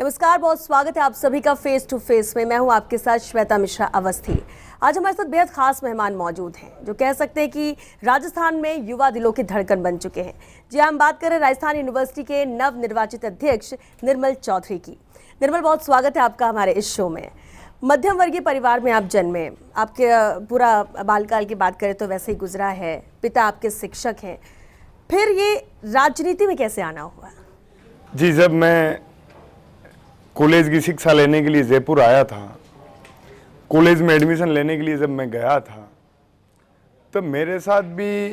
नमस्कार, बहुत स्वागत है आप सभी का फेस टू फेस में। मैं हूं आपके साथ श्वेता मिश्रा अवस्थी। आज हमारे साथ बेहद खास मेहमान मौजूद हैं जो कह सकते हैं कि राजस्थान में युवा दिलों की धड़कन बन चुके हैं। जी, हम बात करें राजस्थान यूनिवर्सिटी के नव निर्वाचित अध्यक्ष निर्मल चौधरी की। निर्मल, बहुत स्वागत है आपका हमारे इस शो में। मध्यम वर्गीय परिवार में आप जन्मे, आपके पूरा बालकाल की बात करें तो वैसे ही गुजरा है। पिता आपके शिक्षक हैं, फिर ये राजनीति में कैसे आना हुआ? जी, जब मैं कॉलेज की शिक्षा लेने के लिए जयपुर आया था, कॉलेज में एडमिशन लेने के लिए जब मैं गया था, तब मेरे साथ भी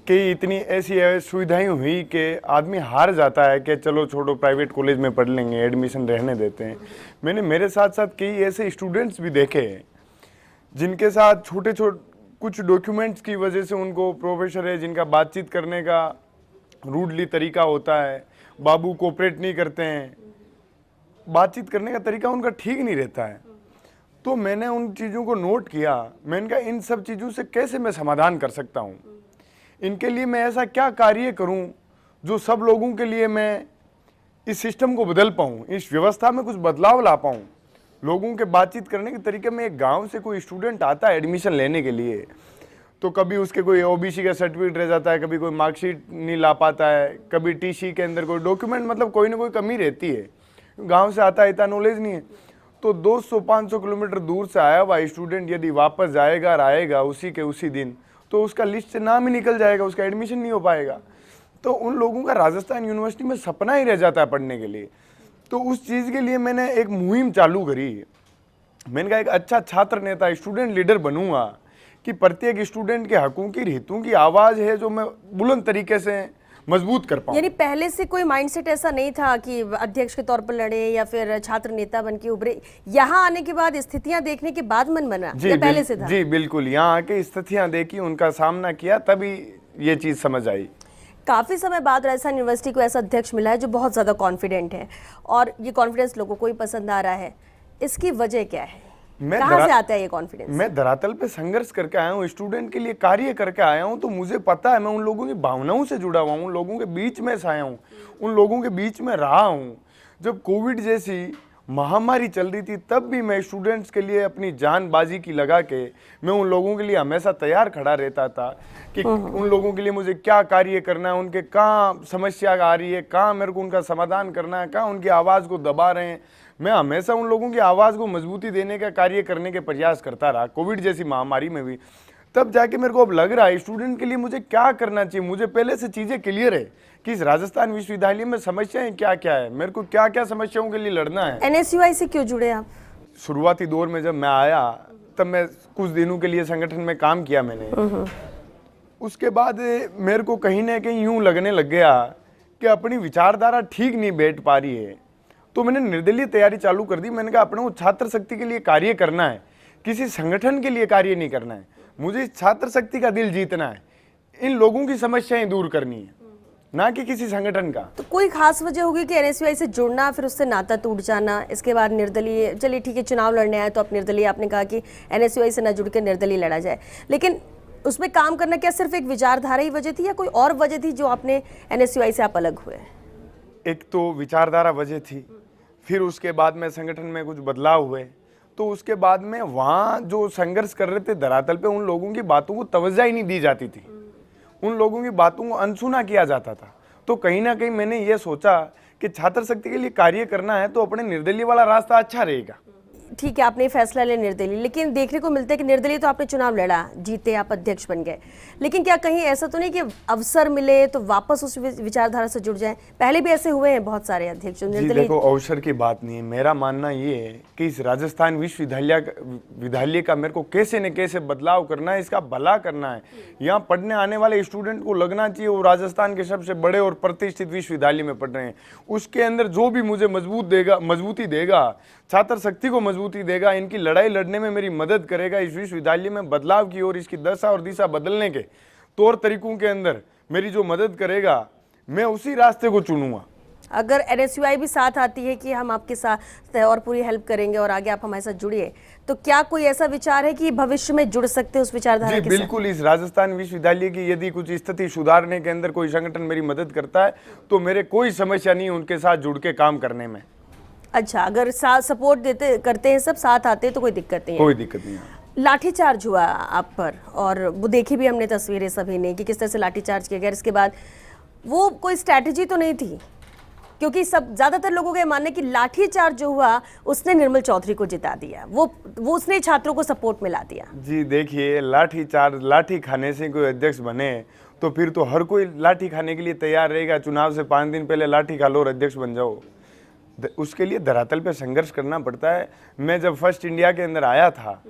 कई इतनी ऐसी सुविधाएं हुई कि आदमी हार जाता है कि चलो छोड़ो, प्राइवेट कॉलेज में पढ़ लेंगे, एडमिशन रहने देते हैं। मैंने मेरे साथ साथ कई ऐसे स्टूडेंट्स भी देखे जिनके साथ छोटे कुछ डॉक्यूमेंट्स की वजह से उनको प्रोफेसर है जिनका बातचीत करने का रूडली तरीका होता है, बाबू कोऑपरेट नहीं करते हैं, बातचीत करने का तरीका उनका ठीक नहीं रहता है। तो मैंने उन चीज़ों को नोट किया। मैंने कहा इन सब चीज़ों से कैसे मैं समाधान कर सकता हूँ, इनके लिए मैं ऐसा क्या कार्य करूँ जो सब लोगों के लिए मैं इस सिस्टम को बदल पाऊँ, इस व्यवस्था में कुछ बदलाव ला पाऊँ। लोगों के बातचीत करने के तरीके में, एक गांव से कोई स्टूडेंट आता है एडमिशन लेने के लिए, तो कभी उसके कोई ओबीसी का सर्टिफिकेट रह जाता है, कभी कोई मार्कशीट नहीं ला पाता है, कभी टीसी के अंदर कोई डॉक्यूमेंट, मतलब कोई ना कोई कमी रहती है। गांव से आता है, इतना नॉलेज नहीं है। तो 200-500 किलोमीटर दूर से आया हुआ स्टूडेंट यदि वापस जाएगा और आएगा उसी के उसी दिन, तो उसका लिस्ट से नाम ही निकल जाएगा, उसका एडमिशन नहीं हो पाएगा। तो उन लोगों का राजस्थान यूनिवर्सिटी में सपना ही रह जाता है पढ़ने के लिए। तो उस चीज़ के लिए मैंने एक मुहिम चालू करी। मैंने कहा एक अच्छा छात्र नेता, स्टूडेंट लीडर बनूंगा कि प्रत्येक स्टूडेंट के हकों की, हितों की आवाज़ है जो मैं बुलंद तरीके से मजबूत कर पाऊं। यानी पहले से कोई माइंडसेट ऐसा नहीं था कि अध्यक्ष के तौर पर लड़े या फिर छात्र नेता बन के उभरे? यहाँ आने के बाद, स्थितियां देखने के बाद मन बना या पहले से था? जी बिल्कुल, यहाँ आके स्थितियां देखी, उनका सामना किया, तभी ये चीज समझ आई। काफी समय बाद राजस्थान यूनिवर्सिटी को ऐसा अध्यक्ष मिला है जो बहुत ज्यादा कॉन्फिडेंट है, और ये कॉन्फिडेंस लोगों को ही पसंद आ रहा है। इसकी वजह क्या है, कहाँ से आता है ये कॉन्फिडेंस? मैं धरातल पे संघर्ष करके आया हूँ, स्टूडेंट के लिए कार्य करके आया हूँ, तो मुझे पता है, मैं उन लोगों की भावनाओं से जुड़ा हुआ हूँ, उन लोगों के बीच में आया हूँ, उन लोगों के बीच में रहा हूँ। जब कोविड जैसी महामारी चल रही थी तब भी मैं स्टूडेंट्स के लिए अपनी जान बाजी की लगा के मैं उन लोगों के लिए हमेशा तैयार खड़ा रहता था कि उन लोगों के लिए मुझे क्या कार्य करना है, उनके कहाँ समस्या आ रही है, कहाँ मेरे को उनका समाधान करना है, कहाँ उनकी आवाज़ को दबा रहे हैं। मैं हमेशा उन लोगों की आवाज़ को मजबूती देने का कार्य करने के प्रयास करता रहा, कोविड जैसी महामारी में भी। तब जाके मेरे को अब लग रहा है स्टूडेंट के लिए मुझे क्या करना चाहिए। मुझे पहले से चीज़ें क्लियर है कि इस राजस्थान विश्वविद्यालय में समस्याएं क्या क्या है, मेरे को क्या क्या समस्याओं के लिए लड़ना है। एनएसयूआई से क्यों जुड़े आप? शुरुआती दौर में जब मैं आया तब मैं कुछ दिनों के लिए संगठन में काम किया मैंने। उसके बाद मेरे को कहीं ना कहीं यूं लगने लग गया कि अपनी विचारधारा ठीक नहीं बैठ पा रही है, तो मैंने निर्दलीय तैयारी चालू कर दी। मैंने कहा अपने को छात्र शक्ति के लिए कार्य करना है, किसी संगठन के लिए कार्य नहीं करना है, मुझे छात्र शक्ति का दिल जीतना है, इन लोगों की समस्याएं दूर करनी है, ना कि किसी संगठन का। तो कोई खास वजह होगी कि एनएसयूआई से जुड़ना, फिर उससे नाता टूट जाना, इसके बाद निर्दलीय? चलिए ठीक है, चुनाव लड़ने आए तो आप निर्दलीय, आपने कहा कि एनएसयूआई से न जुड़ के निर्दलीय लड़ा जाए, लेकिन उसमें काम करना क्या सिर्फ एक विचारधारा ही वजह थी या कोई और वजह थी जो आपने एनएसयूआई से आप अलग हुए? एक तो विचारधारा वजह थी, फिर उसके बाद में संगठन में कुछ बदलाव हुए, तो उसके बाद में वहाँ जो संघर्ष कर रहे थे धरातल पे, उन लोगों की बातों को तवज्जो ही नहीं दी जाती थी, उन लोगों की बातों को अनसुना किया जाता था। तो कहीं ना कहीं मैंने ये सोचा कि छात्र शक्ति के लिए कार्य करना है तो अपने निर्दलीय वाला रास्ता अच्छा रहेगा। ठीक है, आपने फैसला लिया निर्दलीय, लेकिन देखने को मिलता है कि निर्दलीय तो आपने चुनाव लड़ा, जीते, आप अध्यक्ष बन गए, लेकिन क्या कहीं ऐसा तो नहीं कि अवसर मिले तो वापस उस विचारधारा से जुड़ जाएं? पहले भी ऐसे हुए हैं बहुत सारे अध्यक्ष निर्दलीय। देखो, अवसर की बात नहीं है, मेरा मानना ये है कि इस राजस्थान विश्वविद्यालय का मेरे को कैसे न कैसे बदलाव करना है, इसका भला करना है। यहाँ पढ़ने आने वाले स्टूडेंट को लगना चाहिए वो राजस्थान के सबसे बड़े और प्रतिष्ठित विश्वविद्यालय में पढ़ रहे हैं। उसके अंदर जो भी मुझे मजबूती देगा, छात्र शक्ति को मजबूती देगा, इनकी लड़ाई लड़ने में मेरी मदद करेगा, इस विश्वविद्यालय में बदलाव की ओर, इसकी दशा और दिशा बदलने के तौर तरीकों के अंदर मेरी जो मदद करेगा, मैं उसी रास्ते को चुनूंगा। अगर एनएसयूआई भी साथ आती है कि हम आपके साथ और पूरी हेल्प करेंगे और आगे आप हमारे साथ जुड़िए, तो क्या कोई ऐसा विचार है कि भविष्य में जुड़ सकते हैं उस विचारधारा के साथ? बिल्कुल, इस राजस्थान विश्वविद्यालय की यदि कुछ स्थिति सुधारने के अंदर कोई संगठन मेरी मदद करता है तो मेरे कोई समस्या नहीं उनके साथ जुड़ के काम करने में। अच्छा, अगर साथ सपोर्ट देते करते हैं, सब साथ आते हैं तो कोई दिक्कत नहीं है। कोई दिक्कत नहीं है। लाठीचार्ज हुआ आप पर, और वो देखी भी हमने तस्वीरें सभी ने कि किस तरह से लाठीचार्ज किया गया। इसके बाद वो कोई स्ट्रैटेजी तो नहीं थी, क्योंकि सब ज़्यादातर लोगों का ये मानना है कि लाठीचार्ज जो हुआ उसने निर्मल चौधरी को जिता दिया, वो उसने छात्रों को सपोर्ट में ला दिया। जी देखिए, लाठी खाने से कोई अध्यक्ष बने तो फिर तो हर कोई लाठी खाने के लिए तैयार रहेगा। चुनाव से 5 दिन पहले लाठी खा लो और अध्यक्ष बन जाओ। उसके लिए धरातल पे संघर्ष करना पड़ता है। मैं जब फर्स्ट इंडिया के अंदर आया था,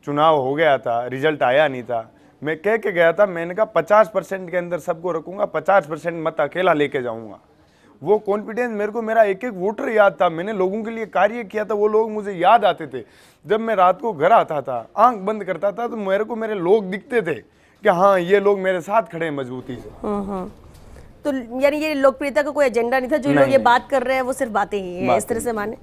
चुनाव हो गया था, रिजल्ट आया नहीं था, मैं कह के गया था, मैंने कहा 50% के अंदर सबको रखूंगा, 50% मत अकेला लेके जाऊंगा। वो कॉन्फिडेंस मेरे को, मेरा एक एक वोटर याद था। मैंने लोगों के लिए कार्य किया था, वो लोग मुझे याद आते थे। जब मैं रात को घर आता था, आंख बंद करता था, तो मेरे को मेरे लोग दिखते थे कि हाँ, ये लोग मेरे साथ खड़े हैं मजबूती से। तो यानी ये लोकप्रियता का कोई एजेंडा नहीं था, जो लोग ये बात कर रहे हैं वो सिर्फ बातें ही हैं, इस तरह से माने।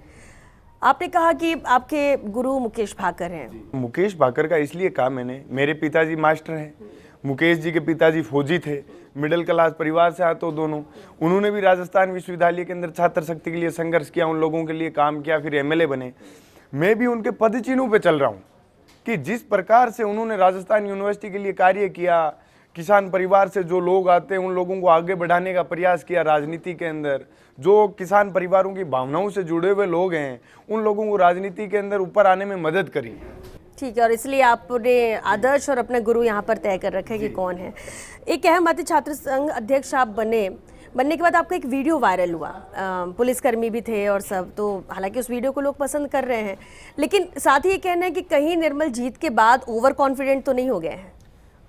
आपने कहा कि आपके गुरु मुकेश भाकर हैं। मुकेश भाकर का इसलिए कहा मैंने, मेरे पिताजी मास्टर हैं, मुकेश जी के पिताजी फौजी थे, मिडिल क्लास परिवार से आते हो दोनों। उन्होंने भी राजस्थान विश्वविद्यालय के अंदर छात्र शक्ति के लिए संघर्ष किया, उन लोगों के लिए काम किया, फिर एमएलए बने। मैं भी उनके पद चिन्हों पे चल रहा हूँ कि जिस प्रकार से उन्होंने राजस्थान यूनिवर्सिटी के लिए कार्य किया, किसान परिवार से जो लोग आते हैं उन लोगों को आगे बढ़ाने का प्रयास किया राजनीति के अंदर। जो किसान परिवारों की भावनाओं से जुड़े हुए लोग हैं, उन लोगों को राजनीति के अंदर ऊपर आने में मदद करी। ठीक है, और इसलिए आपने आदर्श और अपने गुरु यहाँ पर तय कर रखा है कि कौन है। एक अहम बात है, छात्र संघ अध्यक्ष आप बनने के बाद आपका एक वीडियो वायरल हुआ, पुलिसकर्मी भी थे और सब, तो हालांकि उस वीडियो को लोग पसंद कर रहे हैं, लेकिन साथ ही ये कहना है कि कहीं निर्मल जीत के बाद ओवर कॉन्फिडेंट तो नहीं हो गए हैं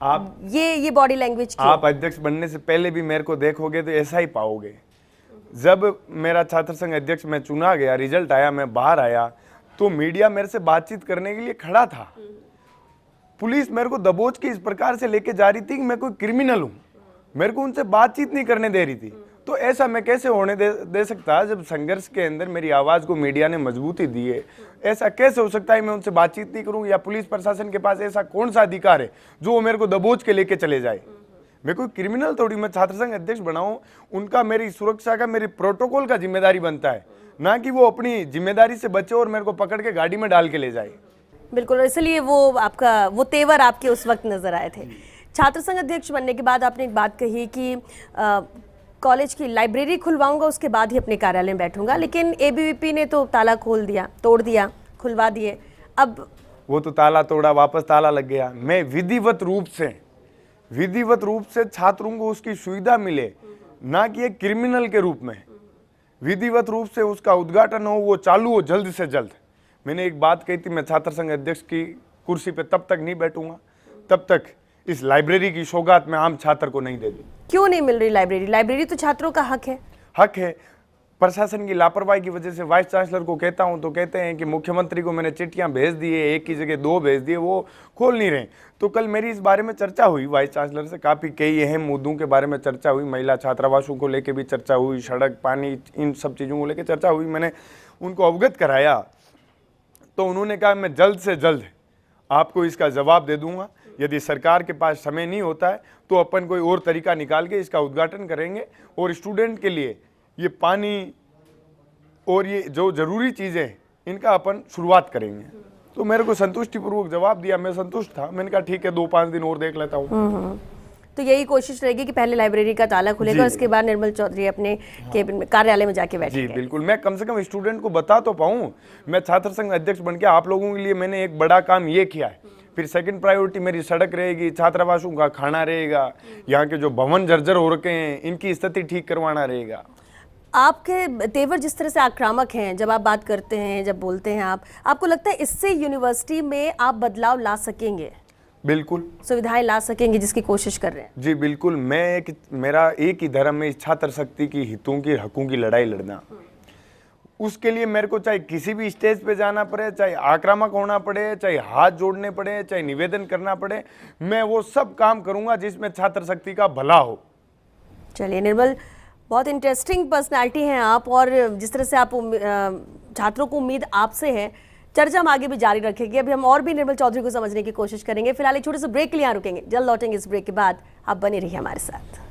आप? ये बॉडी लैंग्वेज आप अध्यक्ष बनने से पहले भी मेरे को देखोगे तो ऐसा ही पाओगे। जब मेरा छात्र संघ अध्यक्ष मैं चुना गया, रिजल्ट आया, मैं बाहर आया, तो मीडिया मेरे से बातचीत करने के लिए खड़ा था। पुलिस मेरे को दबोच के इस प्रकार से लेके जा रही थी कि मैं कोई क्रिमिनल हूं, मेरे को उनसे बातचीत नहीं करने दे रही थी। तो ऐसा मैं कैसे होने दे सकता, जब संघर्ष के अंदर मेरी आवाज को मीडिया ने मजबूती दी है। ऐसा कैसे हो सकता है मैं उनसे बातचीत नहीं करूं, या पुलिस प्रशासन के पास ऐसा कौन सा अधिकार है जो वो मेरे को दबोच के लेके चले जाए। मैं कोई क्रिमिनल थोड़ी, मैं छात्र संघ अध्यक्ष बनाऊं, उनका मेरी सुरक्षा का, मेरी प्रोटोकॉल का जिम्मेदारी बनता है, ना कि वो अपनी जिम्मेदारी से बचे और मेरे को पकड़ के गाड़ी में डाल के ले जाए। बिल्कुल, इसलिए वो तेवर आपके उस वक्त नजर आए थे। छात्र संघ अध्यक्ष बनने के बाद आपने एक बात कही कि कॉलेज की लाइब्रेरी खुलवाऊंगा, उसके बाद ही अपने कार्यालय में बैठूंगा, लेकिन एबीवीपी ने तो ताला खोल दिया, तोड़ दिया, खुलवा दिए। अब वो तो ताला तोड़ा, वापस ताला लग गया। मैं विधिवत रूप से छात्रों को उसकी सुविधा मिले, ना कि एक क्रिमिनल के रूप में, विधिवत रूप से उसका उद्घाटन हो, वो चालू हो जल्द से जल्द। मैंने एक बात कही थी, मैं छात्र संघ अध्यक्ष की कुर्सी पे तब तक नहीं बैठूंगा तब तक इस लाइब्रेरी की सौगात में आम छात्र को नहीं दे दूं। क्यों नहीं मिल रही लाइब्रेरी? लाइब्रेरी तो छात्रों का हक है। प्रशासन की लापरवाही की वजह से वाइस चांसलर को कहता हूं तो कहते हैं कि मुख्यमंत्री को मैंने चिट्ठियां भेज दी है, एक की जगह 2 भेज दिए, वो खोल नहीं रहे। तो कल मेरी इस बारे में चर्चा हुई वाइस चांसलर से, काफ़ी कई अहम मुद्दों के बारे में चर्चा हुई, महिला छात्रावासों को लेकर भी चर्चा हुई, सड़क, पानी, इन सब चीज़ों को लेकर चर्चा हुई। मैंने उनको अवगत कराया तो उन्होंने कहा मैं जल्द से जल्द आपको इसका जवाब दे दूंगा। यदि सरकार के पास समय नहीं होता है तो अपन कोई और तरीका निकाल के इसका उद्घाटन करेंगे और स्टूडेंट के लिए ये पानी और ये जो जरूरी चीज़ें इनका अपन शुरुआत करेंगे। तो मेरे को संतुष्टिपूर्वक जवाब दिया, मैं संतुष्ट था। मैंने कहा ठीक है, 2-5 दिन और देख लेता हूँ। तो यही कोशिश रहेगी कि पहले लाइब्रेरी का ताला खुलेगा और उसके बाद निर्मल चौधरी अपने केबिन में, कार्यालय में जाके बैठेंगे। जी बिल्कुल, मैं कम से कम स्टूडेंट को बता तो पाऊँ। मैं छात्र संघ अध्यक्ष बन के आप लोगों के लिए मैंने एक बड़ा काम ये किया है। फिर सेकंड प्रायोरिटी मेरी सड़क रहेगी, छात्रावासों का खाना रहेगा, यहाँ के जो भवन जर्जर हो रखे हैं इनकी स्थिति ठीक करवाना रहेगा। आपके तेवर जिस तरह से आक्रामक हैं, जब आप बात करते हैं, जब बोलते हैं, आपको लगता है इससे यूनिवर्सिटी में आप बदलाव ला सकेंगे? बिल्कुल, सुविधाएं ला सकेंगे जिसकी कोशिश कर रहे हैं। जी बिल्कुल। मेरा एक ही धर्म है, छात्र शक्ति की हितों की, हकों की लड़ाई लड़ना। उसके लिए मेरे को चाहे किसी भी स्टेज पे जाना पड़े, चाहे आक्रामक होना पड़े, चाहे हाथ जोड़ने पड़े, चाहे निवेदन करना पड़े, मैं वो सब काम करूंगा जिसमें छात्र शक्ति का भला हो। चलिए निर्मल, बहुत इंटरेस्टिंग पर्सनालिटी हैं आप, और जिस तरह से आप छात्रों को उम्मीद आपसे है, चर्चा हम आगे भी जारी रखेंगे। अभी हम और भी निर्मल चौधरी को समझने की कोशिश करेंगे। फिलहाल एक छोटे से ब्रेक के लिए यहाँ रुकेंगे, जल्द लौटेंगे इस ब्रेक के बाद। आप बने रहिए हमारे साथ।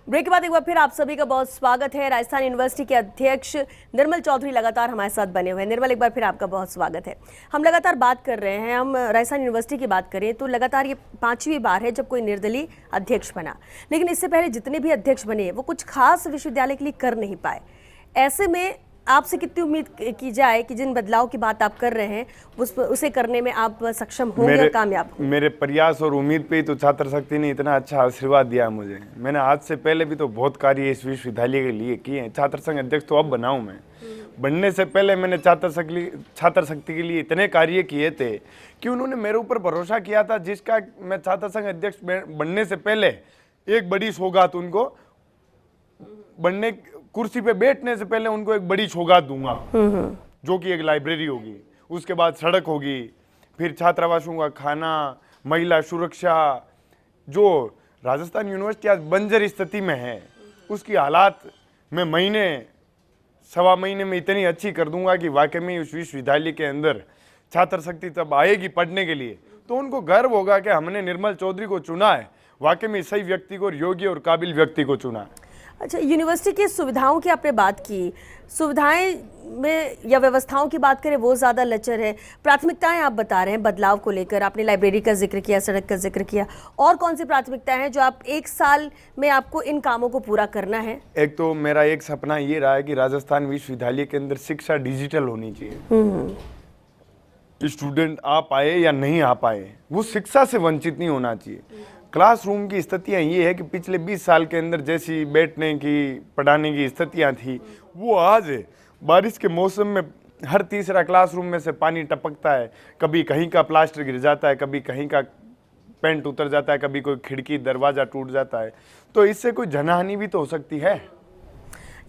ब्रेक के बाद एक बार फिर आप सभी का बहुत स्वागत है। राजस्थान यूनिवर्सिटी के अध्यक्ष निर्मल चौधरी लगातार हमारे साथ बने हुए हैं। निर्मल, एक बार फिर आपका बहुत स्वागत है। हम लगातार बात कर रहे हैं, हम राजस्थान यूनिवर्सिटी की बात करें तो लगातार ये 5वीं बार है जब कोई निर्दलीय अध्यक्ष बना, लेकिन इससे पहले जितने भी अध्यक्ष बने वो कुछ खास विश्वविद्यालय के लिए कर नहीं पाए। ऐसे में आपसे कितनी उम्मीद की जाए कि जिन बदलाव की बात आप कर रहे हैं उसे करने में आप सक्षम होंगे और कामयाब होंगे? मेरे प्रयास और उम्मीद पे ही तो छात्र शक्ति ने इतना अच्छा आशीर्वाद दिया मुझे। मैंने आज से पहले भी तो बहुत कार्य इस विश्वविद्यालय के लिए किए हैं। छात्र संघ अध्यक्ष तो अब बनाऊं मैं, बनने से पहले मैंने छात्र शक्ति के लिए इतने कार्य किए थे कि उन्होंने मेरे ऊपर भरोसा किया था, जिसका मैं छात्र संघ अध्यक्ष बनने से पहले एक बड़ी सौगात उनको बनने कुर्सी पे बैठने से पहले उनको एक बड़ी सौगात दूंगा, जो कि एक लाइब्रेरी होगी, उसके बाद सड़क होगी, फिर छात्रावासों का खाना, महिला सुरक्षा। जो राजस्थान यूनिवर्सिटी आज बंजर स्थिति में है, उसकी हालात मैं महीने सवा महीने में इतनी अच्छी कर दूंगा कि वाकई में उस विश्वविद्यालय के अंदर छात्र शक्ति तब आएगी पढ़ने के लिए तो उनको गर्व होगा कि हमने निर्मल चौधरी को चुना है, वाकई में सही व्यक्ति को, योग्य और काबिल व्यक्ति को चुना है। अच्छा, यूनिवर्सिटी की सुविधाओं की आपने बात की, सुविधाएं में या व्यवस्थाओं की बात करें वो ज़्यादा लचर है। प्राथमिकताएं आप बता रहे हैं बदलाव को लेकर, आपने लाइब्रेरी का जिक्र किया, सड़क का जिक्र किया, और कौन सी प्राथमिकताएं हैं जो आप एक साल में आपको इन कामों को पूरा करना है? एक तो मेरा एक सपना ये रहा है कि राजस्थान विश्वविद्यालय के अंदर शिक्षा डिजिटल होनी चाहिए। स्टूडेंट आ पाए या नहीं आ पाए, वो शिक्षा से वंचित नहीं होना चाहिए। क्लासरूम की स्थितियां ये है कि पिछले 20 साल के अंदर जैसी बैठने की, पढ़ाने की स्थितियां थी, वो आज है। बारिश के मौसम में हर तीसरा क्लासरूम में से पानी टपकता है, कभी कहीं का प्लास्टर गिर जाता है, कभी कहीं का पेंट उतर जाता है, कभी कोई खिड़की दरवाजा टूट जाता है, तो इससे कोई जनहानि भी तो हो सकती है।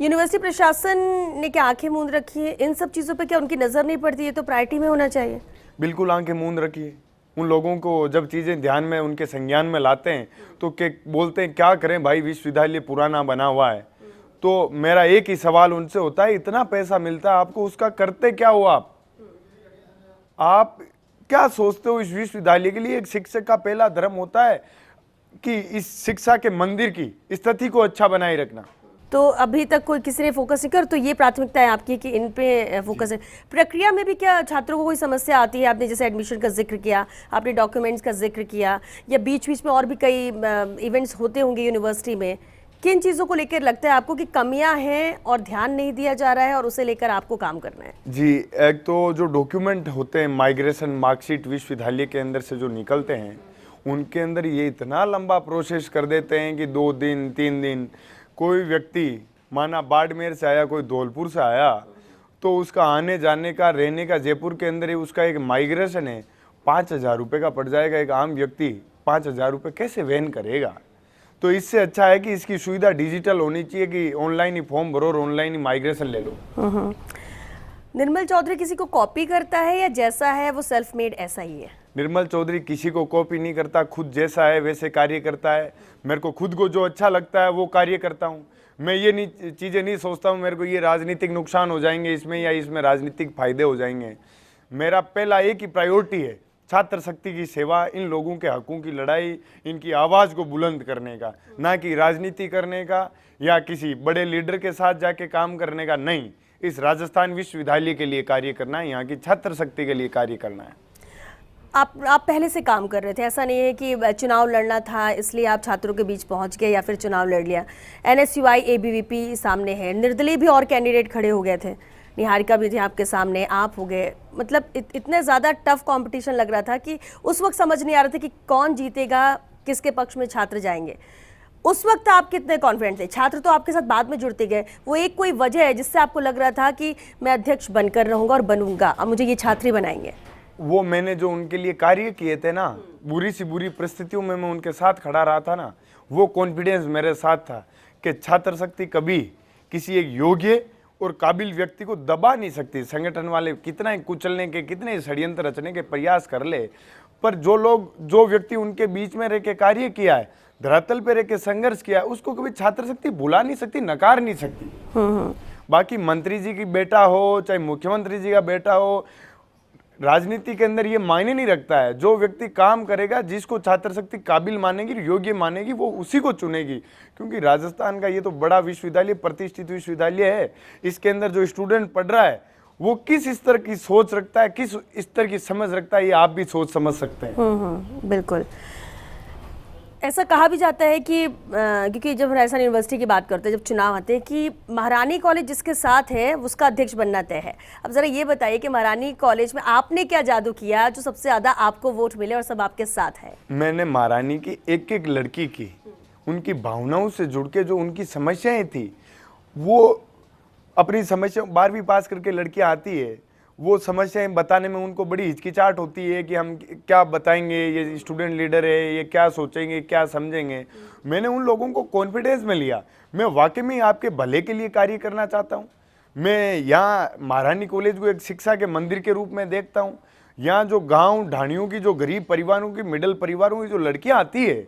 यूनिवर्सिटी प्रशासन ने क्या आंखें मूंद रखी है इन सब चीज़ों पे? क्या उनकी नज़र नहीं पड़ती? ये तो प्रायोरिटी में होना चाहिए। बिल्कुल आंखें मूंद रखी है। उन लोगों को जब चीज़ें ध्यान में, उनके संज्ञान में लाते हैं तो क्या बोलते हैं, क्या करें भाई, विश्वविद्यालय पुराना बना हुआ है। तो मेरा एक ही सवाल उनसे होता है, इतना पैसा मिलता है आपको, उसका करते क्या हो आप क्या सोचते हो? इस विश्वविद्यालय के लिए एक शिक्षक का पहला धर्म होता है कि इस शिक्षा के मंदिर की स्थिति को अच्छा बनाए रखना। तो अभी तक कोई किसी ने फोकस नहीं कर, तो ये प्राथमिकता है आपकी कि इन पे फोकस है। प्रक्रिया में भी क्या छात्रों को कोई समस्या आती है? आपने जैसे एडमिशन का जिक्र किया, आपने डॉक्यूमेंट्स का जिक्र किया, या बीच बीच में और भी कई इवेंट्स होते होंगे यूनिवर्सिटी में, किन चीज़ों को लेकर लगता है आपको कि कमियां हैं और ध्यान नहीं दिया जा रहा है और उसे लेकर आपको काम करना है? जी, एक तो जो डॉक्यूमेंट होते हैं, माइग्रेशन मार्कशीट विश्वविद्यालय के अंदर से जो निकलते हैं, उनके अंदर ये इतना लंबा प्रोसेस कर देते हैं कि 2 दिन 3 दिन। कोई व्यक्ति माना बाड़मेर से आया, कोई धौलपुर से आया, तो उसका आने जाने का, रहने का जयपुर के अंदर ही उसका एक माइग्रेशन है, 5,000 रुपये का पड़ जाएगा। एक आम व्यक्ति 5,000 रुपये कैसे वहन करेगा? तो इससे अच्छा है कि इसकी सुविधा डिजिटल होनी चाहिए कि ऑनलाइन ही फॉर्म भरो और ऑनलाइन ही माइग्रेशन ले लो। निर्मल चौधरी किसी को कॉपी करता है या जैसा है वो सेल्फ मेड ऐसा ही है? निर्मल चौधरी किसी को कॉपी नहीं करता, खुद जैसा है वैसे कार्य करता है। मेरे को खुद को जो अच्छा लगता है वो कार्य करता हूँ। मैं ये नहीं चीज़ें नहीं सोचता हूँ मेरे को ये राजनीतिक नुकसान हो जाएंगे इसमें या इसमें राजनीतिक फायदे हो जाएंगे। मेरा पहला एक ही प्रायोरिटी है छात्र शक्ति की सेवा, इन लोगों के हकों की लड़ाई, इनकी आवाज़ को बुलंद करने का, ना कि राजनीति करने का या किसी बड़े लीडर के साथ जाके काम करने का। नहीं, इस राजस्थान विश्वविद्यालय के लिए कार्य करना है, यहाँ की छात्र शक्ति के लिए कार्य करना है। आप पहले से काम कर रहे थे, ऐसा नहीं है कि चुनाव लड़ना था इसलिए आप छात्रों के बीच पहुंच गए या फिर चुनाव लड़ लिया। NSUI ABVP सामने है, निर्दलीय भी और कैंडिडेट खड़े हो गए थे, निहारिका भी थी आपके सामने, आप हो गए। मतलब इतने ज़्यादा टफ कंपटीशन लग रहा था कि उस वक्त समझ नहीं आ रहा था कि कौन जीतेगा, किसके पक्ष में छात्र जाएंगे। उस वक्त आप कितने कॉन्फिडेंट थे? छात्र तो आपके साथ बाद में जुड़ते गए, वो एक कोई वजह है जिससे आपको लग रहा था कि मैं अध्यक्ष बनकर रहूँगा और बनूंगा, अब मुझे ये छात्र ही बनाएंगे? वो मैंने जो उनके लिए कार्य किए थे ना, बुरी सी बुरी परिस्थितियों में मैं उनके साथ खड़ा रहा था ना, वो कॉन्फिडेंस मेरे साथ था कि छात्र शक्ति कभी किसी एक योग्य और काबिल व्यक्ति को दबा नहीं सकती। संगठन वाले कितना ही कुचलने के, कितने ही षड्यंत्र रचने के प्रयास कर ले, पर जो व्यक्ति उनके बीच में रह के कार्य किया है, धरातल पे रह के संघर्ष किया है, उसको कभी छात्र शक्ति भुला नहीं सकती, नकार नहीं सकती। बाकी मंत्री जी की बेटा हो, चाहे मुख्यमंत्री जी का बेटा हो, राजनीति के अंदर ये मायने नहीं रखता है। जो व्यक्ति काम करेगा, जिसको छात्र शक्ति काबिल मानेगी, योग्य मानेगी, वो उसी को चुनेगी। क्योंकि राजस्थान का ये तो बड़ा विश्वविद्यालय, प्रतिष्ठित विश्वविद्यालय है। इसके अंदर जो स्टूडेंट पढ़ रहा है वो किस स्तर की सोच रखता है, किस स्तर की समझ रखता है, ये आप भी सोच समझ सकते हैं। बिल्कुल। ऐसा कहा भी जाता है कि क्योंकि जब राजस्थान यूनिवर्सिटी की बात करते हैं, जब चुनाव आते हैं, कि महारानी कॉलेज जिसके साथ है उसका अध्यक्ष बनना तय है। अब जरा ये बताइए कि महारानी कॉलेज में आपने क्या जादू किया जो सबसे ज्यादा आपको वोट मिले और सब आपके साथ है? मैंने महारानी की एक एक लड़की की, उनकी भावनाओं से जुड़ के जो उनकी समस्याएं थी, वो अपनी समस्या 12वीं पास करके लड़कियां आती है, वो समस्याएं बताने में उनको बड़ी हिचकिचाहट होती है कि हम क्या बताएंगे, ये स्टूडेंट लीडर है, ये क्या सोचेंगे, क्या समझेंगे। मैंने उन लोगों को कॉन्फिडेंस में लिया। मैं वाकई में आपके भले के लिए कार्य करना चाहता हूँ। मैं यहाँ महारानी कॉलेज को एक शिक्षा के मंदिर के रूप में देखता हूँ। यहाँ जो गाँव ढाणियों की, जो गरीब परिवारों की, मिडिल परिवारों की जो लड़कियाँ आती है,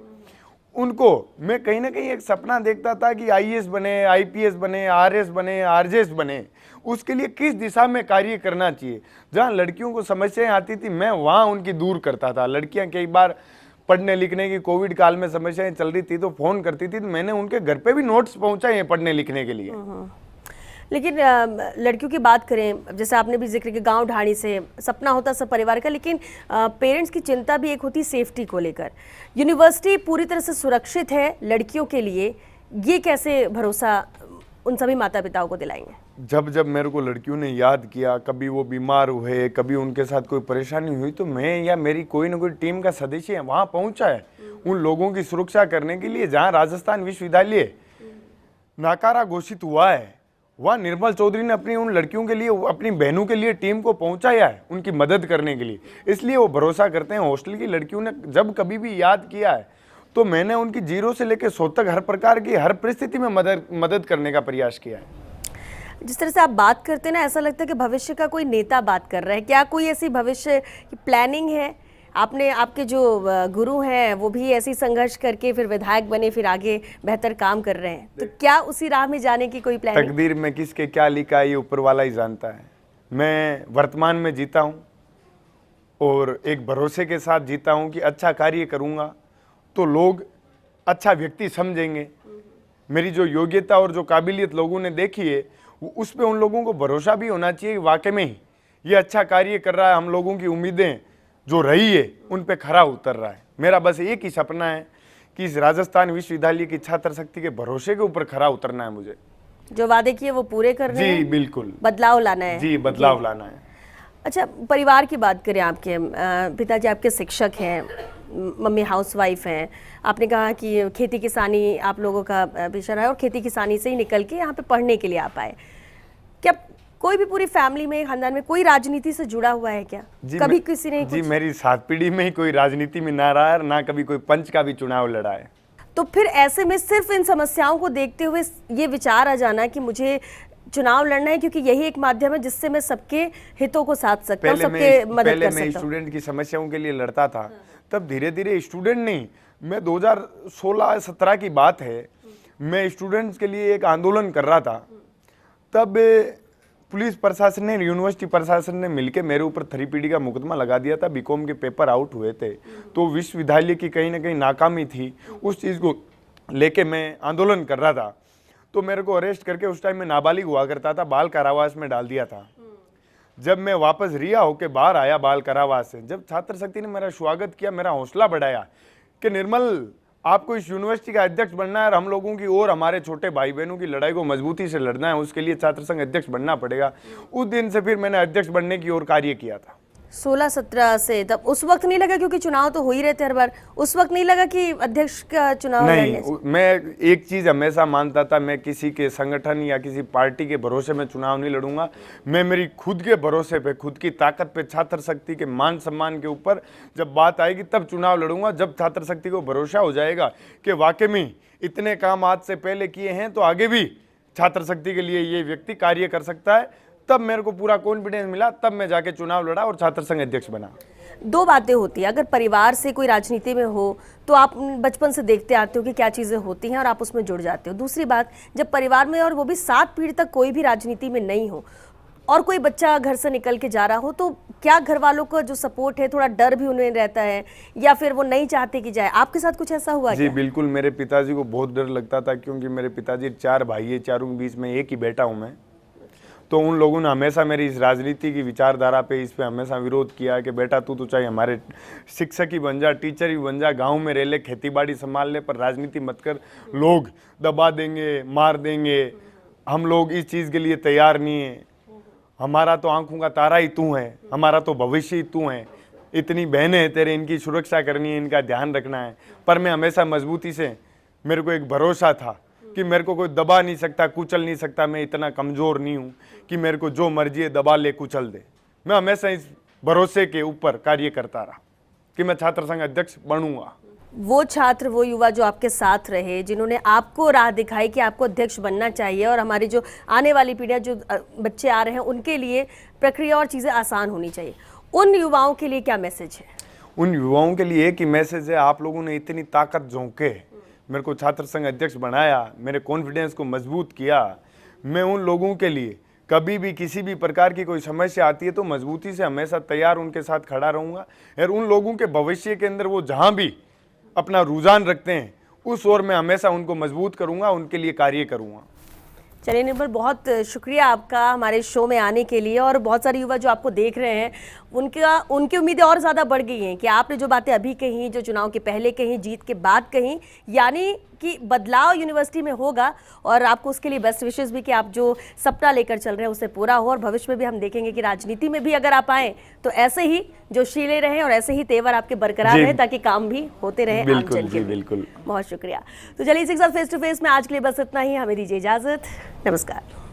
उनको मैं कहीं ना कहीं एक सपना देखता था कि आईएएस बने, आईपीएस बने, आरएस बने, आरजेएस बने। उसके लिए किस दिशा में कार्य करना चाहिए। जहाँ लड़कियों को समस्याएं आती थी, मैं वहाँ उनकी दूर करता था। लड़कियाँ कई बार पढ़ने लिखने की, कोविड काल में समस्याएं चल रही थी तो फ़ोन करती थी, तो मैंने उनके घर पे भी नोट्स पहुँचाए हैं पढ़ने लिखने के लिए। लेकिन लड़कियों की बात करें, जैसे आपने भी जिक्र किया, गांव ढाणी से सपना होता सब परिवार का, लेकिन पेरेंट्स की चिंता भी एक होती सेफ्टी को लेकर। यूनिवर्सिटी पूरी तरह से सुरक्षित है लड़कियों के लिए, ये कैसे भरोसा उन सभी माता पिताओं को दिलाएंगे? जब जब मेरे को लड़कियों ने याद किया, कभी वो बीमार हुए, कभी उनके साथ कोई परेशानी हुई, तो मैं या मेरी कोई ना कोई टीम का सदस्य है वहाँ पहुँचा है उन लोगों की सुरक्षा करने के लिए। जहाँ राजस्थान विश्वविद्यालय नाकारा घोषित हुआ है, वहाँ निर्मल चौधरी ने अपनी उन लड़कियों के लिए, अपनी बहनों के लिए टीम को पहुंचाया है उनकी मदद करने के लिए। इसलिए वो भरोसा करते हैं। हॉस्टल की लड़कियों ने जब कभी भी याद किया है तो मैंने उनकी 0 से लेकर 100 तक हर प्रकार की, हर परिस्थिति में मदद करने का प्रयास किया है। जिस तरह से आप बात करते हैं ना, ऐसा लगता है कि भविष्य का कोई नेता बात कर रहा है। क्या कोई ऐसी भविष्य की प्लानिंग है? आपने, आपके जो गुरु हैं वो भी ऐसी संघर्ष करके फिर विधायक बने, फिर आगे बेहतर काम कर रहे हैं, तो क्या उसी राह में जाने की कोई प्लानिंग? तकदीर में किसके क्या लिखा है ये ऊपर वाला ही जानता है। मैं वर्तमान में जीता हूँ और एक भरोसे के साथ जीता हूँ कि अच्छा कार्य करूँगा तो लोग अच्छा व्यक्ति समझेंगे। मेरी जो योग्यता और जो काबिलियत लोगों ने देखी है, उस पर उन लोगों को भरोसा भी होना चाहिए कि वाकई में ही ये अच्छा कार्य कर रहा है। हम लोगों की उम्मीदें जो रही है उन पे खरा उतर रहा है। मेरा बस एक ही सपना है कि इस राजस्थान विश्वविद्यालय की छात्र शक्ति के भरोसे के ऊपर खरा उतरना है। मुझे जो वादे किए वो पूरे करने हैं। जी बिल्कुल, बदलाव लाना है। जी बदलाव लाना है। अच्छा, परिवार की बात करें, आपके पिताजी आपके शिक्षक हैं, मम्मी हाउसवाइफ हैं। आपने कहा कि खेती किसानी आप लोगों का पेशा रहा है और खेती किसानी से ही निकल के यहाँ पे पढ़ने के लिए आप आए। क्या कोई भी पूरी फैमिली में, खानदान में कोई राजनीति से जुड़ा हुआ है क्या? कभी किसी ने? जी मेरी 7 पीढ़ी में ही कोई राजनीति में ना रहा है, ना कभी कोई पंच का भी चुनाव लड़ा है। तो फिर ऐसे में सिर्फ इन समस्याओं को देखते हुए ये विचार आ जाना कि मुझे चुनाव लड़ना है क्योंकि यही एक माध्यम है जिससे मैं सबके हितों को साध सकता हूँ, सबके मदद कर सकता हूँ। पहले मैं स्टूडेंट की समस्याओं के लिए लड़ता था, तब धीरे धीरे स्टूडेंट नहीं, मैं 2016-17 की बात है, मैं स्टूडेंट्स के लिए एक आंदोलन कर रहा था। तब पुलिस प्रशासन ने, यूनिवर्सिटी प्रशासन ने मिलकर मेरे ऊपर 3PD का मुकदमा लगा दिया था। बीकॉम के पेपर आउट हुए थे, तो विश्वविद्यालय की कहीं ना कहीं नाकामी थी, उस चीज़ को लेके मैं आंदोलन कर रहा था। तो मेरे को अरेस्ट करके, उस टाइम में नाबालिग हुआ करता था, बाल कारावास में डाल दिया था। जब मैं वापस रिहा होकर बाहर आया बाल कारावास से, जब छात्र शक्ति ने मेरा स्वागत किया, मेरा हौसला बढ़ाया कि निर्मल आपको इस यूनिवर्सिटी का अध्यक्ष बनना है और हम लोगों की और हमारे छोटे भाई बहनों की लड़ाई को मजबूती से लड़ना है, उसके लिए छात्र संघ अध्यक्ष बनना पड़ेगा। उस दिन से फिर मैंने अध्यक्ष बनने की ओर कार्य किया था। 16-17 से तब उस वक्त नहीं लगा, क्योंकि चुनाव तो हो ही रहते हर बार, उस वक्त नहीं लगा कि अध्यक्ष का चुनाव नहीं। मैं एक चीज हमेशा मानता था, मैं किसी के संगठन या किसी पार्टी के भरोसे में चुनाव नहीं लड़ूंगा। मैं मेरी खुद के भरोसे पे, खुद की ताकत पे, छात्र शक्ति के मान सम्मान के ऊपर जब बात आएगी तब चुनाव लड़ूंगा। जब छात्र शक्ति को भरोसा हो जाएगा कि वाकई में इतने काम आज से पहले किए हैं तो आगे भी छात्र शक्ति के लिए ये व्यक्ति कार्य कर सकता है, तब मेरे को पूरा कॉन्फिडेंस मिला, तब मैं जाके चुनाव लड़ा और छात्र संघ अध्यक्ष बना। दो बातें होती हैं, अगर परिवार से कोई राजनीति में हो तो आप बचपन से देखते आते हो कि क्या चीज़ें होती हैं और आप उसमें जुड़ जाते हो। दूसरी बात, जब परिवार में और वो भी 7 पीढ़ी तक कोई भी राजनीति में नहीं हो और कोई बच्चा घर से निकल के जा रहा हो तो क्या घर वालों का जो सपोर्ट है, थोड़ा डर भी उन्हें रहता है या फिर वो नहीं चाहते कि जाए? आपके साथ कुछ ऐसा हुआ जी क्या? बिल्कुल, मेरे पिताजी को बहुत डर लगता था, क्योंकि मेरे पिताजी 4 भाई है, चारों के बीच में एक ही बेटा हूँ मैं। तो उन लोगों ने हमेशा मेरी इस राजनीति की विचारधारा पे, इस पे हमेशा विरोध किया कि बेटा तू तो चाहे हमारे शिक्षक ही बन जा, टीचर ही बन जा, गांव में रह ले, खेती बाड़ी संभाल ले, पर राजनीति मत कर, लोग दबा देंगे, मार देंगे, हम लोग इस चीज़ के लिए तैयार नहीं है, हमारा तो आंखों का तारा ही तू है, हमारा तो भविष्य ही तू है, इतनी बहनें हैं तेरे, इनकी सुरक्षा करनी है, इनका ध्यान रखना है। पर मैं हमेशा मजबूती से, मेरे को एक भरोसा था कि मेरे को कोई दबा नहीं सकता, कुचल नहीं सकता, मैं इतना कमज़ोर नहीं हूँ कि मेरे को जो मर्जी है दबा ले, कुचल दे। मैं हमेशा इस भरोसे के ऊपर कार्य करता रहा कि मैं छात्र संघ अध्यक्ष बनूंगा। वो छात्र, वो युवा जो आपके साथ रहे, जिन्होंने आपको राह दिखाई कि आपको अध्यक्ष बनना चाहिए और हमारी जो आने वाली पीढ़ियाँ, जो बच्चे आ रहे हैं, उनके लिए प्रक्रिया और चीज़ें आसान होनी चाहिए, उन युवाओं के लिए क्या मैसेज है? उन युवाओं के लिए एक ही मैसेज है, आप लोगों ने इतनी ताकत झोंके, मेरे को छात्र संघ अध्यक्ष बनाया, मेरे कॉन्फिडेंस को मजबूत किया। मैं उन लोगों के लिए कभी भी किसी भी प्रकार की कोई समस्या आती है तो मजबूती से हमेशा तैयार उनके साथ खड़ा रहूँगा, और उन लोगों के भविष्य के अंदर वो जहाँ भी अपना रुझान रखते हैं उस ओर मैं हमेशा उनको मजबूत करूँगा, उनके लिए कार्य करूँगा। चलिए निर्मल, बहुत शुक्रिया आपका हमारे शो में आने के लिए। और बहुत सारे युवा जो आपको देख रहे हैं, उनकी उम्मीदें और ज़्यादा बढ़ गई हैं कि आपने जो बातें अभी कही, जो चुनाव के पहले कही, जीत के बाद कही, यानी कि बदलाव यूनिवर्सिटी में होगा। और आपको उसके लिए बेस्ट विशेष भी कि आप जो सपना लेकर चल रहे हैं उसे पूरा हो, और भविष्य में भी हम देखेंगे कि राजनीति में भी अगर आप आए तो ऐसे ही जोशीले रहें और ऐसे ही तेवर आपके बरकरार रहे, ताकि काम भी होते रहे आम जन के। बिल्कुल। बहुत शुक्रिया। तो चलिए इसी के साथ फेस टू फेस में आज के लिए बस इतना ही। हमें दीजिए इजाजत। नमस्कार।